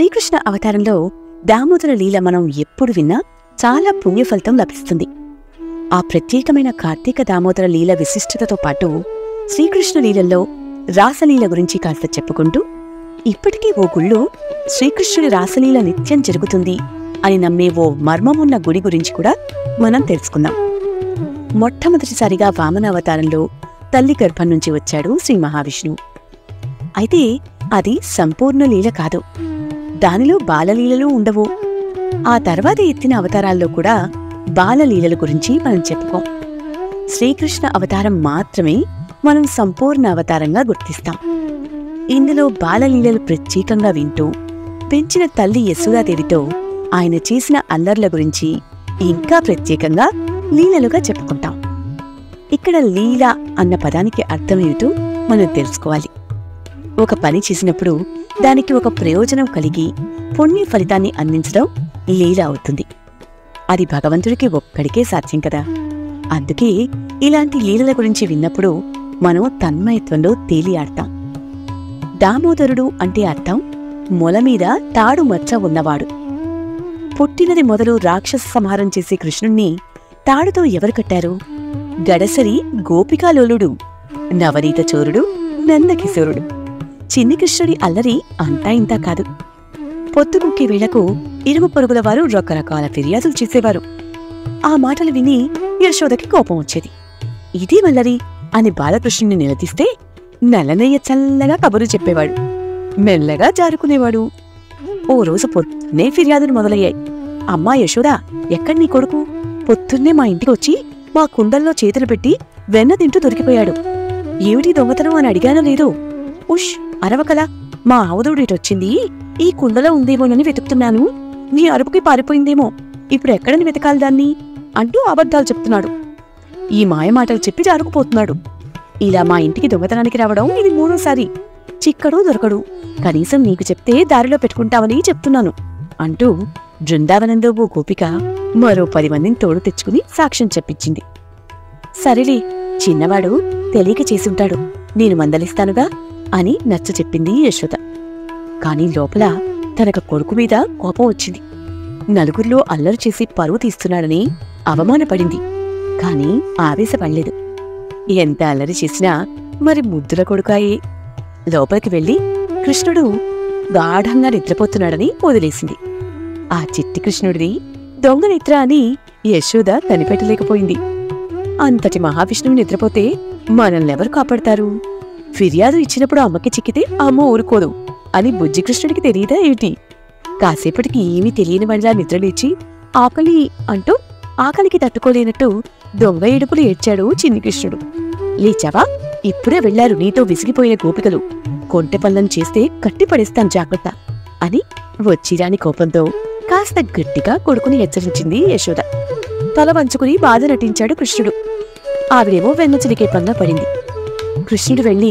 శ్రీకృష్ణ అవతారంలో దామోదర లీల మనం ఎప్పుడు విన్నా చాలా పుణ్యఫలితం లభిస్తుంది. ఆ ప్రత్యేకమైన కార్తీక దామోదర లీల విశిష్టతతో పాటు శ్రీకృష్ణ లీలల్లో రాసలీల గురించి కాస్త చెప్పుకుంటూ, ఇప్పటికీ ఓ గుళ్ళో శ్రీకృష్ణుడి రాసలీల నిత్యం జరుగుతుంది అని నమ్మే ఓ మర్మమున్న గుడి గురించి కూడా మనం తెలుసుకుందాం. మొట్టమొదటిసారిగా వామన అవతారంలో తల్లి గర్భం నుంచి వచ్చాడు శ్రీ మహావిష్ణువు. అయితే అది సంపూర్ణ లీల కాదు, దానిలో బాలలీలలు ఉండవు. ఆ తర్వాత ఎత్తిన అవతారాల్లో కూడా బాలలీలల గురించి మనం చెప్పుకోం. శ్రీకృష్ణ అవతారం మాత్రమే మనం సంపూర్ణ అవతారంగా గుర్తిస్తాం. ఇందులో బాలలీలలు ప్రత్యేకంగా వింటూ పెంచిన తల్లి యశోదాదేవితో ఆయన చేసిన అల్లర్ల గురించి ఇంకా ప్రత్యేకంగా లీలలుగా చెప్పుకుంటాం. ఇక్కడ లీల అన్న పదానికి అర్థమేమిటో మనం తెలుసుకోవాలి. ఒక పని చేసినప్పుడు దానికి ఒక ప్రయోజనం కలిగి పుణ్య ఫలితాన్ని అందించడం లీల అవుతుంది. అది భగవంతుడికి ఒక్కడికే సాధ్యం కదా. అందుకే ఇలాంటి లీలల గురించి విన్నప్పుడు మనం తన్మయత్వంలో తేలియాడతాం. దామోదరుడు అంటే అర్థం మొలమీద తాడు మచ్చ ఉన్నవాడు. పుట్టినది మొదలు రాక్షస సంహారం చేసే కృష్ణుణ్ణి తాడుతో ఎవరు కట్టారు? గడసరి గోపికాలోలుడు, నవనీత చోరుడు, నందకిశోరుడు. చిన్ని కృష్ణుడి అల్లరి అంతా ఇంతా కాదు. పొద్దుగుక్కి వేళకు ఇరుగు పొరుగుల వారు రకరకాల ఫిర్యాదులు చేసేవారు. ఆ మాటలు విని యశోదకి కోపం వచ్చేది. ఇదే వల్లరి అని బాలకృష్ణుని నిలదీస్తే నల్లనయ్య చల్లగా కబురు చెప్పేవాడు, మెల్లగా జారుకునేవాడు. ఓ రోజు పొద్దున్నే ఫిర్యాదులు మొదలయ్యాయి. అమ్మా యశోదా, ఎక్కడి నీ కొడుకు? పొద్దున్నే మా ఇంటికి వచ్చి మా కుండల్లో చేతులు పెట్టి వెన్న తింటూ దొరికిపోయాడు. ఏమిటి దొంగతనం అని అడిగానో లేదో? ఉష్ అరవకలా, మా ఆవుదోడేటొచ్చింది, ఈ కుండలో ఉందేమోనని వెతుకుతున్నాను, నీ అరుపుకి పారిపోయిందేమో, ఇప్పుడు ఎక్కడని వెతకాలి దాన్ని అంటూ అబద్ధాలు చెప్తున్నాడు. ఈ మాయమాటలు చెప్పి జారుకుపోతున్నాడు. ఇలా మా ఇంటికి దొంగతనానికి రావడం ఇది మూడోసారి. చిక్కడు దొరకడు, కనీసం నీకు చెప్తే దారిలో పెట్టుకుంటావని చెప్తున్నాను అంటూ బృందావనంలో ఓ గోపిక మరో 10 మందిని తోడు తెచ్చుకుని సాక్ష్యం చెప్పించింది. సరేలే, చిన్నవాడు తెలియక చేసుంటాడు, నేను మందలిస్తానుగా అని నచ్చ చెప్పింది యశోద. కాని లోపల తనకు కొడుకు మీద కోపం వచ్చింది. నలుగురిలో అల్లరి చేసి పరువు తీస్తున్నాడని అవమానపడింది. కాని ఆవేశపడలేదు. ఎంత అల్లరి చేసినా మరి ముద్దుల కొడుకాయే. లోపలికి వెళ్లి కృష్ణుడు గాఢంగా నిద్రపోతున్నాడని వదిలేసింది. ఆ చిట్టి కృష్ణుడిది దొంగ నిద్ర అని యశోద కనిపెట్టలేకపోయింది. అంతటి మహావిష్ణువు నిద్రపోతే మనల్నెవరు కాపాడతారు? ఫిర్యాదు ఇచ్చినప్పుడు అమ్మకి చిక్కితే అమ్మ ఊరుకోదు అని బుజ్జి కృష్ణుడికి తెలియదా ఏమిటి? కాసేపటికి ఏమీ తెలియని వాడిలా నిద్రలేచి ఆకలి అంటూ ఆకలికి తట్టుకోలేనట్టు దొంగ ఏడుపులు ఏడ్చాడు చిన్ని కృష్ణుడు. లేచావా? ఇప్పుడే వెళ్లారు నీతో విసిగిపోయిన గోపికలు, కొంటె పనులను చేస్తే కట్టిపడేస్తాను జాగ్రత్త అని వచ్చిరాని కోపంతో కాస్త గట్టిగా కొడుకుని హెచ్చరించింది యశోద. తల వంచుకుని బాధ నటించాడు కృష్ణుడు. ఆవిడేమో వెన్న చిలికే పనిలో పడింది. కృష్ణుడు వెళ్ళి,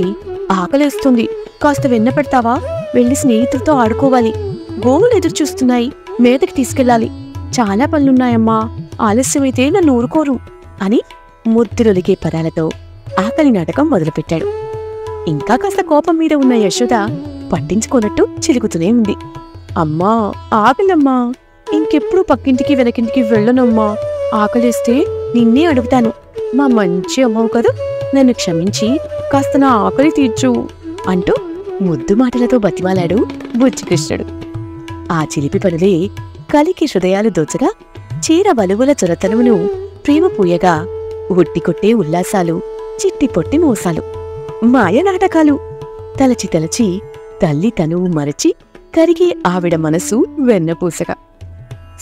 ఆకలేస్తుంది, కాస్త వెన్న పెడతావా? వెళ్లి స్నేహితులతో ఆడుకోవాలి, గోవులు ఎదురుచూస్తున్నాయి, మేతకి తీసుకెళ్లాలి, చాలా పనులున్నాయమ్మా, ఆలస్యమైతే నన్ను ఊరుకోరు అని ముద్దులొలికే పదాలతో ఆకలి నాటకం మొదలుపెట్టాడు. ఇంకా కాస్త కోపం మీద ఉన్న యశోద పట్టించుకోనట్టు చిలుకుతూనే ఉంది. అమ్మా ఆకలమ్మా, ఇంకెప్పుడు పక్కింటికి వెనకింటికి వెళ్ళనమ్మా, ఆకలిస్తే నిన్నే అడుగుతాను, మా మంచి అమ్మవు కదా, నన్ను క్షమించి కాస్త నా ఆకలి తీర్చు అంటూ ముద్దు మాటలతో బతిమాలాడు బుజ్జికృష్ణుడు. ఆ చిలిపి పనులే కలికి హృదయాలు దోచగా, చీర వలువల చొరతనమును ప్రేమ పూయగా, ఉట్టికొట్టే ఉల్లాసాలు, చిట్టి పొట్టి మోసాలు, మాయ నాటకాలు, తలచి తలచి తల్లి తనువు మరచి కరిగే ఆవిడ మనసు వెన్నపూసగా.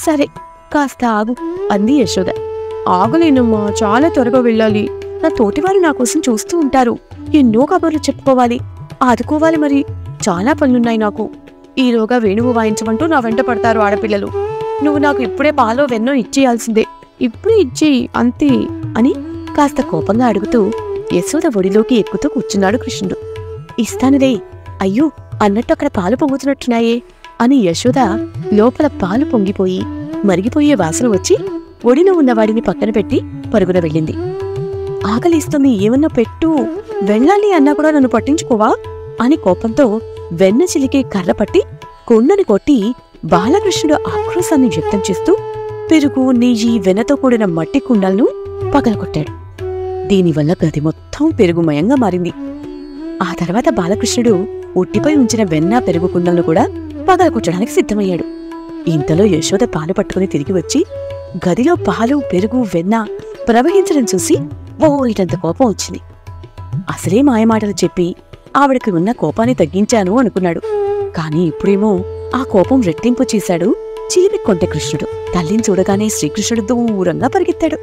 సరే కాస్త ఆగు అంది యశోద. ఆగలేనమ్మా, చాలా త్వరగా వెళ్ళాలి, నా తోటివారు నా కోసం చూస్తూ ఉంటారు, ఎన్నో కబుర్లు చెప్పుకోవాలి, ఆదుకోవాలి, మరి చాలా పనులున్నాయి నాకు. ఈలోగా వేణువు వాయించమంటూ నా వెంట పడతారు ఆడపిల్లలు. నువ్వు నాకు ఇప్పుడే పాలో వెన్నో ఇచ్చేయాల్సిందే, ఇప్పుడే ఇచ్చేయి అంతే అని కాస్త కోపంగా అడుగుతూ యశోద ఒడిలోకి ఎక్కుతూ కూర్చున్నాడు కృష్ణుడు. ఇస్తానులే, అయ్యో అన్నట్టు అక్కడ పాలు పొంగుతున్నట్టున్నాయే అని యశోద లోపల పాలు పొంగిపోయి మరిగిపోయే వాసన వచ్చి ఒడిలో ఉన్నవాడిని పక్కన పెట్టి పరుగున వెళ్ళింది. ఆకలిస్తుంది, ఏమన్నా పెట్టు, వెళ్ళాలి అన్నా కూడా నన్ను పట్టించుకోవా అని కోపంతో వెన్న చిలికే కర్ర పట్టి కుండని కొట్టి బాలకృష్ణుడు ఆక్రోశాన్ని వ్యక్తం చేస్తూ పెరుగు, నెయ్యి, వెన్నతో కూడిన మట్టి కుండలను పగలగొట్టాడు. దీనివల్ల గది మొత్తం పెరుగుమయంగా మారింది. ఆ తర్వాత బాలకృష్ణుడు ఉట్టిపై ఉంచిన వెన్న, పెరుగు కుండలను కూడా పగలగొట్టడానికి సిద్ధమయ్యాడు. ఇంతలో యశోద పాలు పట్టుకుని తిరిగి వచ్చి గదిలో పాలు, పెరుగు, వెన్న ప్రవహించడం చూసి ఇటంత కోపం వచ్చింది. అసలే మాయమాటలు చెప్పి ఆవిడకి ఉన్న కోపాన్ని తగ్గించాను అనుకున్నాడు. కాని ఇప్పుడేమో ఆ కోపం రెట్టింపు చేశాడు చిలిపి కొంటె కృష్ణుడు. తల్లిని చూడగానే శ్రీకృష్ణుడు దూరంగా పరిగెత్తాడు.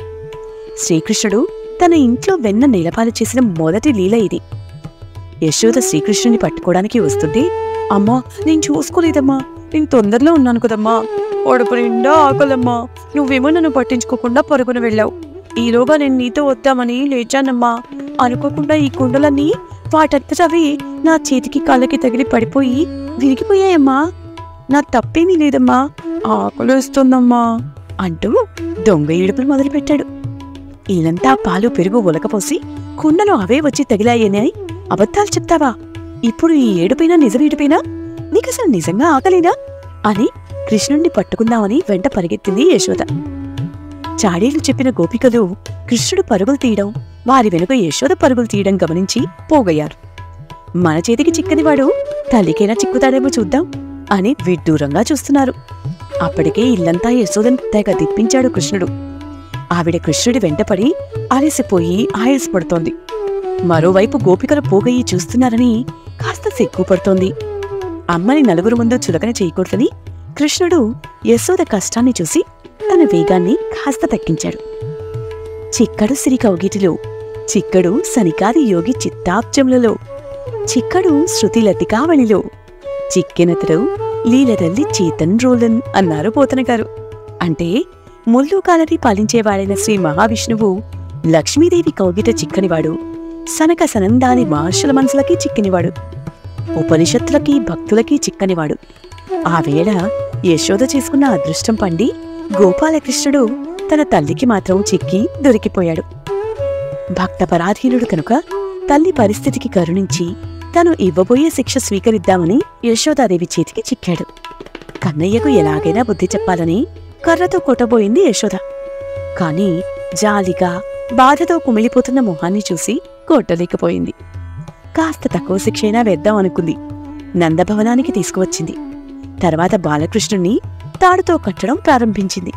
శ్రీకృష్ణుడు తన ఇంట్లో వెన్న నీలపాలు చేసిన మొదటి లీల ఇది. యశోద శ్రీకృష్ణుని పట్టుకోవడానికి వస్తుంటే, అమ్మా నేను చూసుకోలేదమ్మా, నేను తొందరలో ఉన్నాను కదమ్మా, ఒడుపు నిండా ఆకలమ్మా, నువ్వేమో నన్ను పట్టించుకోకుండా పరుగున వెళ్ళావు. ఈలోగా నేను నీతో వద్దామని లేచానమ్మా. అనుకోకుండా ఈ కుండలన్నీ వాటంతటవి నా చేతికి కాళ్ళకి తగిలి పడిపోయి విరిగిపోయాయమ్మా. నా తప్పేమీ లేదమ్మా, ఆకలిస్తుందమ్మా అంటూ దొంగ ఏడుపులు మొదలుపెట్టాడు. ఈలంతా పాలు, పెరుగు ఉలకపోసి కుండలో అవే వచ్చి తగిలాయని అబద్ధాలు చెప్తావా? ఇప్పుడు ఈ ఏడుపైనా నిజమేడుపైనా? నీకసలు నిజంగా ఆకలేనా అని కృష్ణుణ్ణి పట్టుకుందామని వెంట పరిగెత్తింది యశోద. చాడీలు చెప్పిన గోపికలు కృష్ణుడు పరుగులు తీయడం, వారి వెనుక యశోద పరుగులు తీయడం గమనించి పోగయ్యారు. మన చేతికి చిక్కనివాడు తల్లికైనా చిక్కుతాడేమో చూద్దాం అని విడ్డూరంగా చూస్తున్నారు. అప్పటికే ఇల్లంతా యశోదను తెగ దిప్పించాడు కృష్ణుడు. ఆవిడ కృష్ణుడి వెంటపడి అలసిపోయి ఆయాసపడుతోంది. మరోవైపు గోపికలు పోగయ్యి చూస్తున్నారని కాస్త సిగ్గుపడుతోంది. అమ్మని నలుగురు ముందు చులకన చేయకూడదని కృష్ణుడు యశోద కష్టాన్ని చూసి తన వేగాన్ని కాస్త తగ్గించాడు. చిక్కడు సిరి కౌగిటిలో, చిక్కడు సనికాది యోగి చిత్తాబ్జములలో, చిక్కడు శృతి లతికావళిలో, చిక్కెనతడు లీలదల్లి చేతన్ రోలన్ అన్నారు పోతనగారు. అంటే ముల్లోకాలని పాలించేవాడైన శ్రీ మహావిష్ణువు లక్ష్మీదేవి కౌగిట చిక్కనివాడు, సనక సనందాని మహర్షుల మనసులకి చిక్కనివాడు, ఉపనిషత్తులకి భక్తులకి చిక్కనివాడు. ఆ వేళ యశోద చేసుకున్న అదృష్టం పండి గోపాలకృష్ణుడు తన తల్లికి మాత్రం చిక్కి దొరికిపోయాడు. భక్తపరాధీనుడు కనుక తల్లి పరిస్థితికి కరుణించి తను ఇవ్వబోయే శిక్ష స్వీకరిద్దామని యశోదాదేవి చేతికి చిక్కాడు. కన్నయ్యకు ఎలాగైనా బుద్ధి చెప్పాలని కర్రతో కొట్టబోయింది యశోద. కాని జాలిగా బాధతో కుమిలిపోతున్న మొహాన్ని చూసి కొట్టలేకపోయింది. కాస్త తక్కువ శిక్షైనా వేద్దాం అనుకుంది. నందభవనానికి తీసుకువచ్చింది. తర్వాత బాలకృష్ణుణ్ణి తాడుతో కట్టడం ప్రారంభించింది.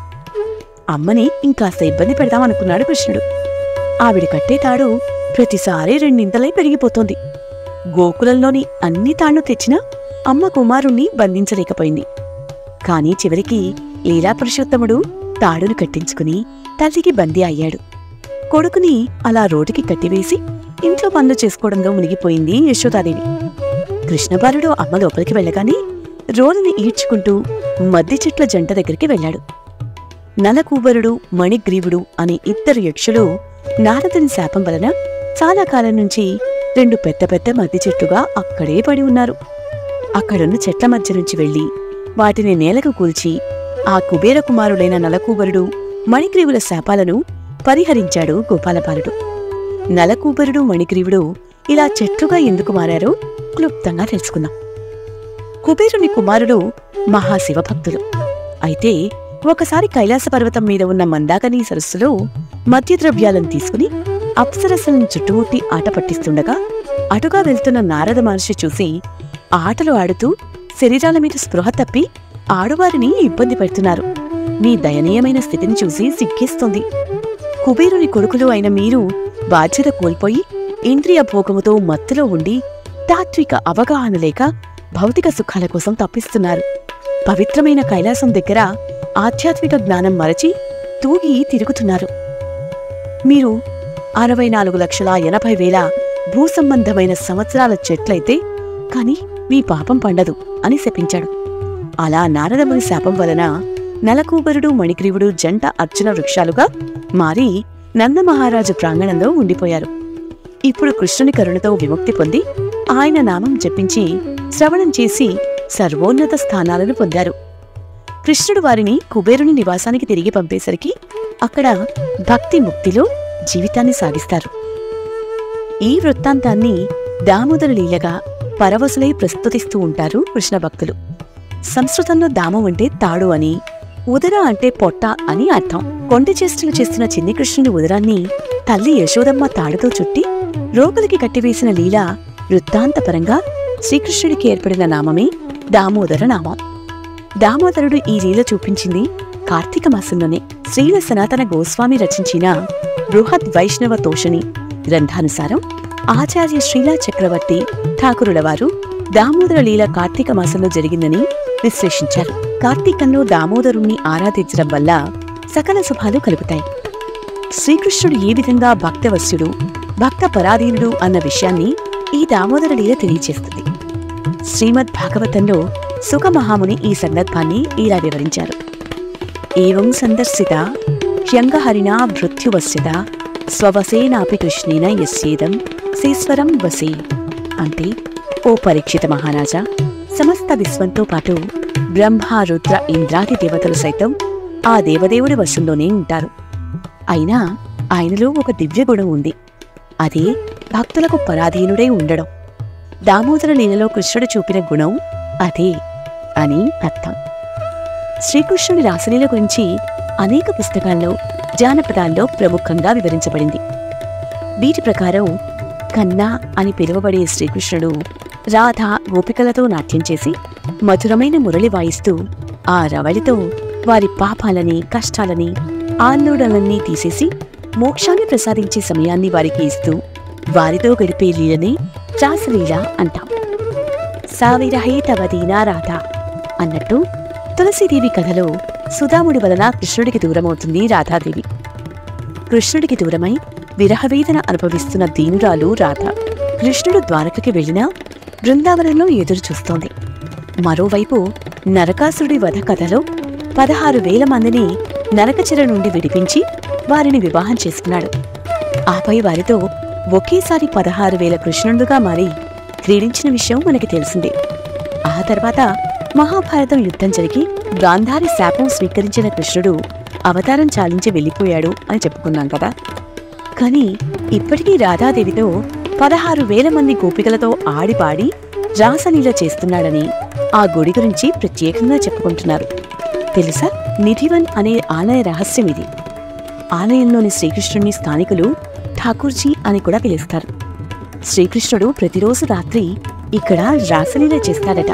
అమ్మని ఇంకాస్త ఇబ్బంది పెడదామనుకున్నాడు కృష్ణుడు. ఆవిడ కట్టే తాడు ప్రతిసారి రెండింతలై పెరిగిపోతోంది. గోకులంలోని అన్ని తాళ్లు తెచ్చినా అమ్మ కుమారుణ్ణి బంధించలేకపోయింది. కాని చివరికి లీలాపురుషోత్తముడు తాడును కట్టించుకుని తల్లికి బందీ అయ్యాడు. కొడుకుని అలా రోడ్డుకి కట్టివేసి ఇంట్లో పనులు చేసుకోవడంలో మునిగిపోయింది యశోదాదేవి. కృష్ణబాలుడు అమ్మ లోపలికి వెళ్ళగానే రోలుని ఈడ్చుకుంటూ మద్ది చెట్ల జంట దగ్గరికి వెళ్ళాడు. నలకూబరుడు, మణిగ్రీవుడు అనే ఇద్దరు యక్షులు నారదుని శాపం వలన చాలా కాలం నుంచి రెండు పెద్ద పెద్ద మద్ది చెట్లుగా అక్కడే పడి ఉన్నారు. అక్కడున్న చెట్ల మధ్య నుంచి వెళ్లి వాటిని నేలకు కూల్చి ఆ కుబేర కుమారుడైన నలకూబరుడు, మణిగ్రీవుల శాపాలను పరిహరించాడు గోపాలబాలుడు. నలకూబరుడు, మణిగ్రీవుడు ఇలా చెట్లుగా ఎందుకు మారారో క్లుప్తంగా తెలుసుకుందాం. కుబేరుని కుమారుడు మహాశివభక్తులు. అయితే ఒకసారి కైలాస పర్వతం మీద ఉన్న మందాకనీ సరస్సులో మద్యద్రవ్యాలను తీసుకుని అప్సరస్సులను చుట్టుముట్టి ఆట పట్టిస్తుండగా అటుగా వెళ్తున్న నారద మహర్షి చూసి ఆటలు ఆడుతూ శరీరాల మీద స్పృహ తప్పి ఆడువారిని ఇబ్బంది పెడుతున్నారు. మీ దయనీయమైన స్థితిని చూసి సిగ్గేస్తోంది. కుబేరుని కొడుకులు అయిన మీరు బాధ్యత కోల్పోయి ఇంద్రియ భోగముతో మత్తులో ఉండి తాత్విక అవగాహన లేక భౌతిక సుఖాల కోసం తప్పిస్తున్నారు. పవిత్రమైన కైలాసం దగ్గర ఆధ్యాత్మిక జ్ఞానం మరచి తూగి తిరుగుతున్నారు. మీరు 64,80,000 భూసంబంధమైన సంవత్సరాల చెట్లయితే కాని మీ పాపం పండదు అని శపించాడు. అలా నారదముని శాపం వలన నలకూబరుడు, మణిగ్రీవుడు జంట అర్జున వృక్షాలుగా మారి నందమహారాజు ప్రాంగణంలో ఉండిపోయారు. ఇప్పుడు కృష్ణుని కరుణతో విముక్తి పొంది ఆయన నామం జపించి శ్రవణం చేసి సర్వోన్నత స్థానాలను పొందారు. కృష్ణుడు వారిని కుబేరుని నివాసానికి తిరిగి పంపేసరికి అక్కడ భక్తి ముక్తిలో జీవితాన్ని సాగిస్తారు. ఈ వృత్తాంతాన్ని దామోదర లీలగా పరవశులై ప్రస్తుతిస్తూ ఉంటారు కృష్ణ భక్తులు. సంస్కృతంలో దామం అంటే తాడు అని, ఉదర అంటే పొట్ట అని అర్థం. కొండ చేష్టలు చేస్తున్న చిన్ని కృష్ణుని ఉదరాన్ని తల్లి యశోదమ్మ తాడుతో చుట్టి రోగులకి కట్టివేసిన లీల వృత్తాంతపరంగా శ్రీకృష్ణుడికి ఏర్పడిన నామమే దామోదర నామం. దామోదరుడు ఈ లీల చూపించింది కార్తీక మాసంలోనే. శ్రీల సనాతన గోస్వామి రచించిన బృహద్ వైష్ణవ తోషణి గ్రంథానుసారం ఆచార్య శ్రీలా చక్రవర్తి ఠాకురుల వారు దామోదర లీల కార్తీక మాసంలో జరిగిందని విశ్లేషించారు. కార్తీకంలో దామోదరుణ్ణి ఆరాధించడం వల్ల సకల శుభాలు కలుగుతాయి. శ్రీకృష్ణుడు ఏ విధంగా భక్తవశ్యుడు, భక్త పరాధీనుడు అన్న విషయాన్ని ఈ దామోదర లీల తెలియజేస్తుంది. శ్రీమద్ భాగవతంలో సుఖమహాముని ఈ సందర్భాన్ని ఇలా వివరించారు. ఏవం సందర్శిత హ్యంగహరిణా భృత్యువస్యత స్వవసేనాపి కృష్ణేన యస్యేదం శీశ్వరం వసే. అంటే, ఓ పరీక్షిత మహారాజా, సమస్త విశ్వంతో పాటు బ్రహ్మ, రుద్ర, ఇంద్రాది దేవతలు సైతం ఆ దేవదేవుడి వశంలోనే ఉంటారు. అయినా ఆయనలో ఒక దివ్య గుణం ఉంది. అదే భక్తులకు పరాధీనుడై ఉండడం. దామోదర లీలలో కృష్ణుడు చూపిన గుణం అదే అని అర్థం. శ్రీకృష్ణుడి రాసలీల గురించి అనేక పుస్తకాల్లో, జానపదాల్లో ప్రముఖంగా వివరించబడింది. వీటి ప్రకారం కన్నా అని పిలువబడే శ్రీకృష్ణుడు రాధా గోపికలతో నాట్యం చేసి మధురమైన మురళి వాయిస్తూ ఆ రవళితో వారి పాపాలని, కష్టాలని, ఆందోళనల్ని తీసేసి మోక్షాన్ని ప్రసాదించే సమయాన్ని వారికి ఇస్తూ వారితో గడిపే లీలని రాసలీల అంటాం. సావిరహే తవదీనా రాధ అన్నట్టు తులసీదేవి కథలో సుధాముడి వలన కృష్ణుడికి దూరమవుతుంది రాధాదేవి. కృష్ణుడికి దూరమై విరహవేదన అనుభవిస్తున్న దీనురాలు రాధ. కృష్ణుడు ద్వారకకి వెళ్లినా బృందావనంలో ఎదురు చూస్తోంది. మరోవైపు నరకాసురుడి వధ కథలో 16,000 మందిని నరకచెర నుండి విడిపించి వారిని వివాహం చేసుకున్నాడు. ఆపై వారితో ఒకేసారి 16,000 కృష్ణుడుగా మారి క్రీడించిన విషయం మనకి తెలిసిందే. ఆ తర్వాత మహాభారతం యుద్ధం జరిగి గాంధారి శాపం స్వీకరించిన కృష్ణుడు అవతారం చాలించి వెళ్ళిపోయాడు అని చెప్పుకున్నాం కదా. కాని ఇప్పటికీ రాధాదేవితో 16,000 మంది గోపికలతో ఆడిపాడి రాసలీల చేస్తున్నాడని ఆ గుడి గురించి ప్రత్యేకంగా చెప్పుకుంటున్నారు. తెలుసా, నిధివన్ అనే ఆలయ రహస్యం ఇది. ఆలయంలోని శ్రీకృష్ణుడిని స్థానికులు ఠాకూర్జీ అని కూడా పిలుస్తారు. శ్రీకృష్ణుడు ప్రతిరోజు రాత్రి ఇక్కడ రాసలీల చేస్తాడట.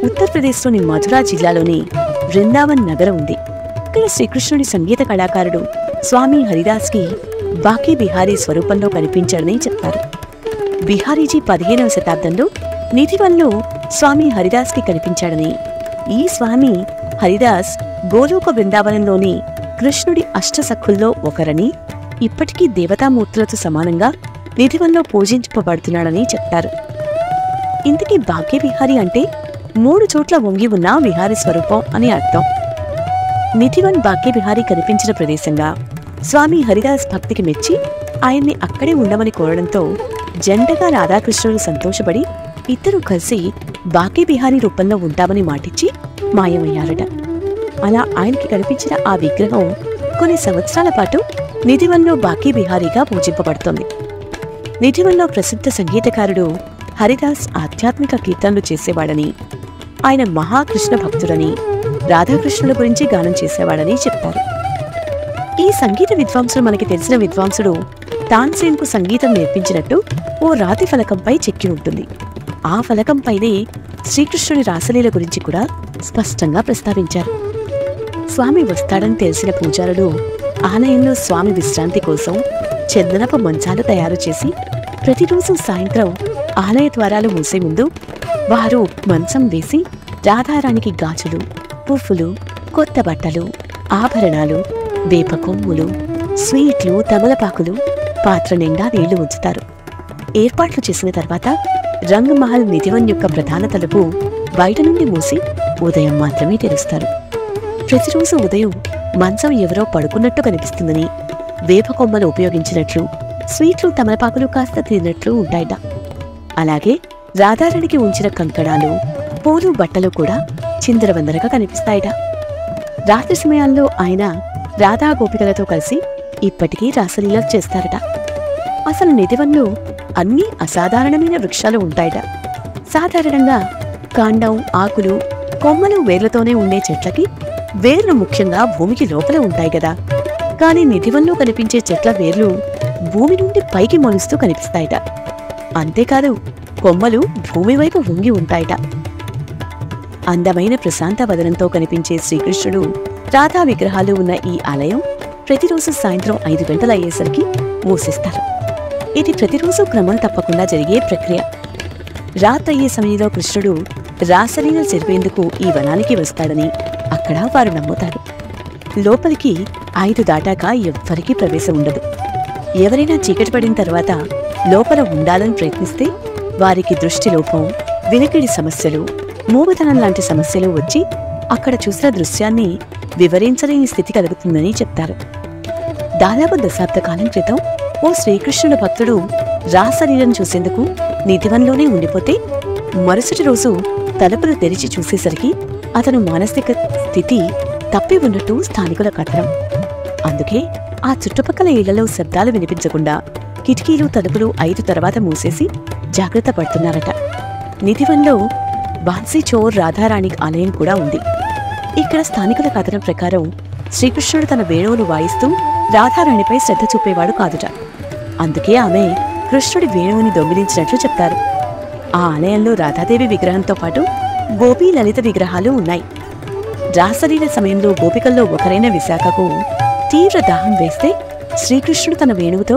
ఉత్తరప్రదేశ్లోని మథురా జిల్లాలోని బృందావన్ నగరం ఉంది. ఇక్కడ శ్రీకృష్ణుడి సంగీత కళాకారుడు స్వామి హరిదాస్కి బాకీ బిహారీ స్వరూపంలో కనిపించాడని చెప్తారు. బిహారీజీ 15వ శతాబ్దంలో నిధివన్లో స్వామి హరిదాస్కి కనిపించాడని, ఈ స్వామి హరిదాస్ గోలోక బృందావనంలోని కృష్ణుడి అష్టసఖుల్లో ఒకరని, ఇప్పటికీ దేవతామూర్తులతో సమానంగా నిధివన్లో పూజించబడుతున్నాడని చెప్తారు. ఇంతకీ బాకీ బిహారీ అంటే 3 చోట్ల వంగి ఉన్న విహారీ స్వరూపం అని అర్థం. నిధివన్ బాకీ బిహారీ కనిపించిన ప్రదేశంగా స్వామి హరిదాస్ భక్తికి మెచ్చి ఆయన్ని అక్కడే ఉండమని కోరడంతో జంటగా రాధాకృష్ణులు సంతోషపడి ఇద్దరూ కలిసి బాకీ బిహారీ రూపంలో ఉంటామని మాటిచ్చి మాయమయ్యారట. అలా ఆయనకి కనిపించిన ఆ విగ్రహం కొన్ని సంవత్సరాల పాటు నిధివన్లో బాకీ బిహారీగా పూజింపబడుతోంది. నిధివన్లో ప్రసిద్ధ సంగీతకారుడు హరిదాస్ ఆధ్యాత్మిక కీర్తనలు చేసేవాడని, ఆయన మహాకృష్ణ భక్తుడని, రాధాకృష్ణుల గురించి గానం చేసేవాడని చెప్తారు. ఈ సంగీత విద్వాంసుడు మనకి తెలిసిన విద్వాంసుడు తాన్సేన్కు సంగీతం నేర్పించినట్టు ఓ రాతి ఫలకంపై చెక్కి ఉంటుంది. ఆ ఫలకంపైనే శ్రీకృష్ణుడి రాసలీల గురించి కూడా స్పష్టంగా ప్రస్తావించారు. స్వామి వస్తాడని తెలిసిన పూజారులు ఆలయంలో స్వామి విశ్రాంతి కోసం చందనపు మంచాలు తయారు చేసి ప్రతిరోజు సాయంత్రం ఆలయ ద్వారాలు మూసే ముందు వారు మంచం వేసి రాధారానికి గాజులు, పువ్వులు, కొత్త బట్టలు, ఆభరణాలు, వేప కొమ్ములు, స్వీట్లు, తమలపాకులు, పాత్ర నిండా నీళ్లు ఉంచుతారు. ఏర్పాట్లు చేసిన తర్వాత రంగమహల్ నిధివన్ యొక్క ప్రధాన తలుపు బయట నుండి మూసి ఉదయం మాత్రమే తెరుస్తారు. ప్రతిరోజు ఉదయం మంచం ఎవరో పడుకున్నట్టు కనిపిస్తుందని, వేప కొమ్మలు ఉపయోగించినట్లు, స్వీట్లు, తమలపాకులు కాస్త తిన్నట్లు ఉంటాయట. అలాగే రాధారానికి ఉంచిన కంకణాలు, పూలు, బట్టలు కూడా చిందరవందరగా కనిపిస్తాయట. రాత్రి సమయాల్లో ఆయన రాధా గోపికలతో కలిసి ఇప్పటికీ రాసలీల చేస్తారట. అసలు నిధివన్లో అన్ని అసాధారణమైన వృక్షాలు ఉంటాయట. సాధారణంగా కాండం, ఆకులు, కొమ్మలు వేర్లతోనే ఉండే చెట్లకి వేర్లు ముఖ్యంగా భూమికి లోపల ఉంటాయి కదా. కానీ నిధివన్లో కనిపించే చెట్ల వేర్లు భూమి నుండి పైకి మొలుస్తూ కనిపిస్తాయట. అంతేకాదు కొమ్మలు భూమి వైపు వంగి ఉంటాయట. అందమైన ప్రశాంత వదనంతో కనిపించే శ్రీకృష్ణుడు, రాధా విగ్రహాలు ఉన్న ఈ ఆలయం ప్రతిరోజు సాయంత్రం 5 గంటలు అయ్యేసరికి మూసేస్తారు. ఇది ప్రతిరోజు క్రమం తప్పకుండా జరిగే ప్రక్రియ. రాత్రయ్యే సమయంలో కృష్ణుడు రాసలీల జరిపేందుకు ఈ వనానికి వస్తాడని అక్కడ వారు నమ్ముతారు. లోపలికి 5 దాటాక ఎవ్వరికీ ప్రవేశం ఉండదు. ఎవరైనా చీకటి పడిన తర్వాత లోపల ఉండాలని ప్రయత్నిస్తే వారికి దృష్టిలోపం, వినికిడి సమస్యలు, మూగతనం లాంటి సమస్యలు వచ్చి అక్కడ చూసిన దృశ్యాన్ని వివరించలేని స్థితి కలుగుతుందని చెప్తారు. దాదాపు దశాబ్ద కాలం క్రితం ఓ శ్రీకృష్ణుడు భక్తుడు రాసలీలను చూసేందుకు నిధివన్లోనే ఉండిపోతే మరుసటి రోజు తలుపులు తెరిచి చూసేసరికి అతను మానసిక స్థితి తప్పి ఉన్నట్టు స్థానికుల కథనం. అందుకే ఆ చుట్టుపక్కల ఇళ్లలో శబ్దాలు వినిపించకుండా కిటికీలు తలుపులు 5 తర్వాత మూసేసి జాగ్రత్త పడుతున్నారట. నిధివన్లో బాన్సీచోర్ రాధారాణి ఆలయం కూడా ఉంది. ఇక్కడ స్థానికుల కథనం ప్రకారం శ్రీకృష్ణుడు తన వేణువును వాయిస్తూ రాధారాణిపై శ్రద్ధ చూపేవాడు కాదుట. అందుకే ఆమె కృష్ణుడి వేణువుని దొంగిలించినట్లు చెప్తారు. ఆ ఆలయంలో రాధాదేవి విగ్రహంతో పాటు గోపీ లలిత విగ్రహాలు ఉన్నాయి. రాసలీల సమయంలో గోపికల్లో ఒకరైన విశాఖకు తీవ్ర దాహం వేస్తే శ్రీకృష్ణుడు తన వేణువుతో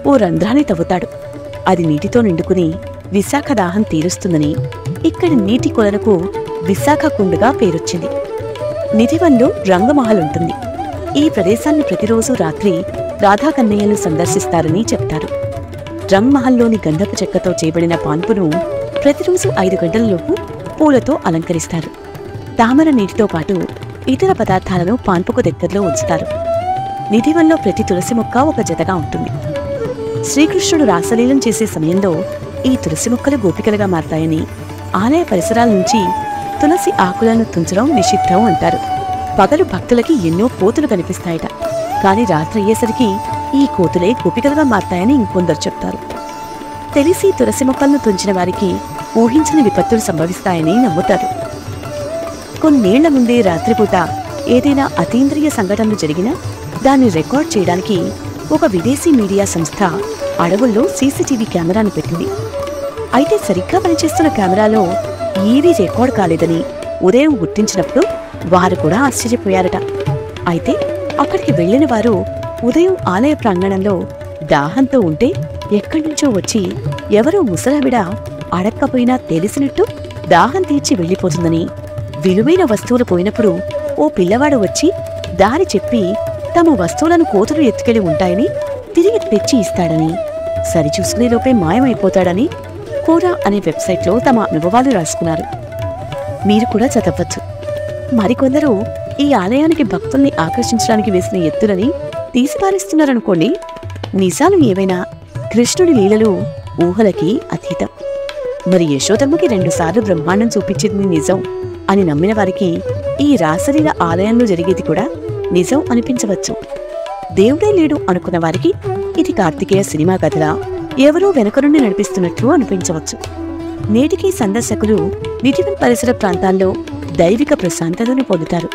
ఓ రంధ్రాన్ని తవ్వుతాడు. అది నీటితో నిండుకుని విశాఖ దాహం తీరుస్తుందని ఇక్కడి నీటి కొలనుకు విశాఖ కుండగా పేరొచ్చింది. నిధివన్లో రంగమహల్ ఉంటుంది. ఈ ప్రదేశాన్ని ప్రతిరోజు రాత్రి రాధాకన్నయ్యలు సందర్శిస్తారని చెప్తారు. రంగమహల్లోని గంధపు చెక్కతో చేయబడిన పాన్పును ప్రతిరోజు 5 గంటలలోపు పూలతో అలంకరిస్తారు. తామర నీటితో పాటు ఇతర పదార్థాలను పాన్పుకు దగ్గరలో ఉంచుతారు. నిధివన్లో ప్రతి తులసి మొక్క ఒక జతగా ఉంటుంది. శ్రీకృష్ణుడు రాసలీలం చేసే సమయంలో ఈ తులసి మొక్కలు గోపికలుగా మారతాయని, ఆలయ పరిసరాల నుంచి తులసి ఆకులను తుంచడం నిషిద్ధం అంటారు. పగలు భక్తులకి ఎన్నో కోతులు కనిపిస్తాయట. కాని రాత్రి అయ్యేసరికి ఈ కోతులే గోపికలుగా మారతాయని ఇంకొందరు చెప్తారు. తెలిసి తులసి మొక్కలను తుంచిన వారికి ఊహించని విపత్తులు సంభవిస్తాయని నమ్ముతారు. కొన్నేళ్ల ముందే రాత్రిపూట ఏదైనా అతీంద్రియ సంఘటనలు జరిగినా దాన్ని రికార్డ్ చేయడానికి ఒక విదేశీ మీడియా సంస్థ అడవుల్లో సీసీటీవీ కెమెరాను పెట్టింది. అయితే సరిగ్గా పనిచేస్తున్న కెమెరాలో ఏవీ రికార్డ్ కాలేదని ఉదయం గుర్తించినప్పుడు వారు కూడా ఆశ్చర్యపోయారట. అయితే అక్కడికి వెళ్లిన వారు ఉదయం ఆలయ ప్రాంగణంలో దాహంతో ఉంటే ఎక్కడి నుంచో వచ్చి ఎవరో ముసలావిడ అడక్కపోయినా తెలిసినట్టు దాహం తీర్చి వెళ్లిపోతుందని, విలువైన వస్తువులు పోయినప్పుడు ఓ పిల్లవాడు వచ్చి దారి చెప్పి తమ వస్తువులను కోతులు ఎత్తుకెళ్లి ఉంటాయని తిరిగి తెచ్చి ఇస్తాడని, సరిచూసుకునేలోపే మాయమైపోతాడని కోరా అనే వెబ్సైట్లో తమ అనుభవాలు రాసుకున్నారు. మీరు కూడా చదవచ్చు. మరికొందరు ఈ ఆలయానికి భక్తుల్ని ఆకర్షించడానికి వేసిన ఎత్తులని తీసిపారేస్తున్నారనుకోండి. నిజాలు ఏవైనా కృష్ణుడి లీలలు ఊహలకి అతీతం. మరి యశోదమ్మకి 2 సార్లు బ్రహ్మాండం చూపించింది నిజం అని నమ్మిన వారికి ఈ రాసలీల ఆలయంలో జరిగేది కూడా నిజం అనిపించవచ్చు. దేవుడే లేడు అనుకున్న వారికి ఇది కార్తికేయ సినిమా కథలా ఎవరో వెనక నుండి నడిపిస్తున్నట్లు అనిపించవచ్చు. నేటికీ సందర్శకులు నిధివన్ పరిసర ప్రాంతాల్లో దైవిక ప్రశాంతతను పొందుతారు.